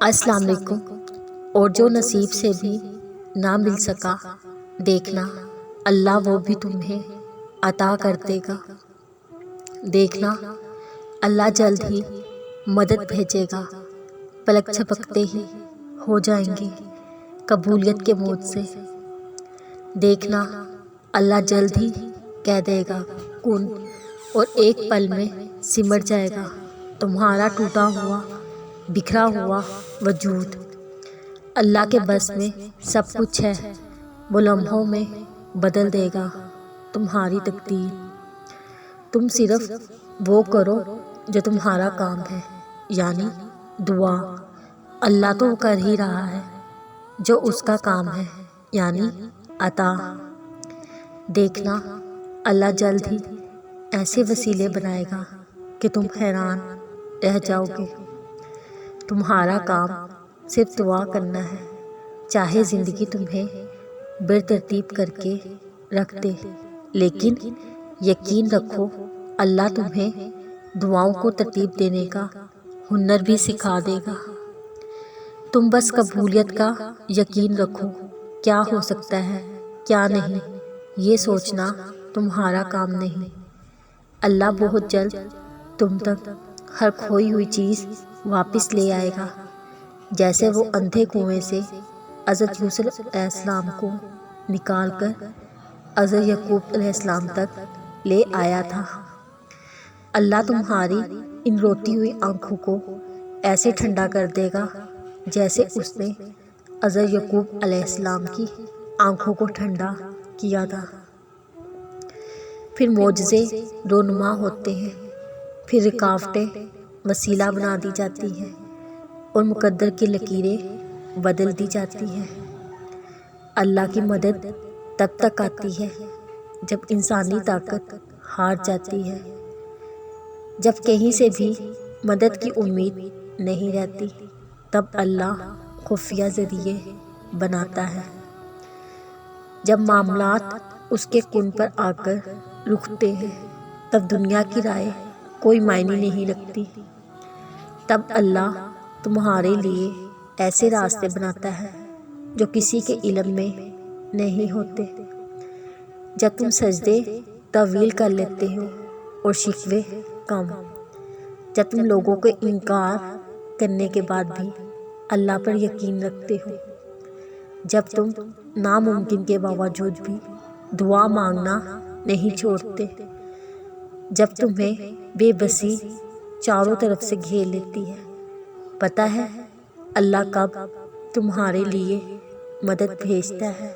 السلام علیکم۔ اور جو نصیب سے بھی نہ مل سکا، دیکھنا اللہ وہ بھی تمہیں عطا کر دے گا۔ دیکھنا اللہ جلد ہی مدد بھیجے گا، پلک جھپکتے ہی ہو جائیں گے قبولیت کے موج سے۔ دیکھنا اللہ جلد ہی کہہ دے گا کن، اور ایک پل میں سمٹ جائے گا تمہارا ٹوٹا ہوا بکھرا ہوا وجود۔ اللہ کے بس میں سب کچھ ہے، وہ لمحوں میں بدل دے گا تمہاری تقدیر۔ تم صرف وہ کرو جو تمہارا کام ہے، یعنی دعا۔ اللہ تو کر ہی رہا ہے جو اس کا کام ہے، یعنی عطا۔ دیکھنا اللہ جلد ہی ایسے وسیلے بنائے گا کہ تم حیران رہ جاؤ گے۔ تمہارا کام صرف دعا کرنا ہے، چاہے زندگی تمہیں بے ترتیب کر کے رکھ دے، لیکن یقین رکھو اللہ تمہیں دعاؤں کو ترتیب دینے کا ہنر بھی سکھا دے گا۔ تم بس قبولیت کا یقین رکھو، کیا ہو سکتا ہے کیا نہیں یہ سوچنا تمہارا کام نہیں۔ اللہ بہت جلد تم تک ہر کھوئی ہوئی چیز واپس لے آئے گا، جیسے وہ اندھے کنویں سے حضرت یوسف علیہ السلام کو نکال کر حضرت یعقوب علیہ السلام تک لے آیا تھا۔ اللہ تمہاری ان روتی ہوئی آنکھوں کو ایسے ٹھنڈا کر دے گا جیسے اس نے حضرت یعقوب علیہ السلام کی آنکھوں کو ٹھنڈا کیا تھا۔ پھر معجزے رونما ہوتے ہیں، پھر رکاوٹیں وسیلہ بنا دی جاتی ہیں، اور مقدر کی لکیریں بدل دی جاتی ہیں۔ اللہ کی مدد تب تک آتی ہے جب انسانی طاقت ہار جاتی ہے، جب کہیں سے بھی مدد کی امید نہیں رہتی، تب اللہ خفیہ ذریعے بناتا ہے۔ جب معاملات اس کے کن پر آ کر رکتے ہیں، تب دنیا کی رائے کوئی معنی نہیں رکھتی۔ تب اللہ تمہارے لیے ایسے راستے بناتا ہے جو کسی کے علم میں نہیں ہوتے۔ جب تم سجدے طویل کر لیتے ہو اور شکوے کم، جب تم لوگوں کے انکار کرنے کے بعد بھی اللہ پر یقین رکھتے ہو، جب تم ناممکن کے باوجود بھی دعا مانگنا نہیں چھوڑتے، جب تمہیں بے بسی چاروں طرف سے گھیر لیتی ہے، پتہ ہے اللہ کب تمہارے لیے مدد بھیجتا ہے۔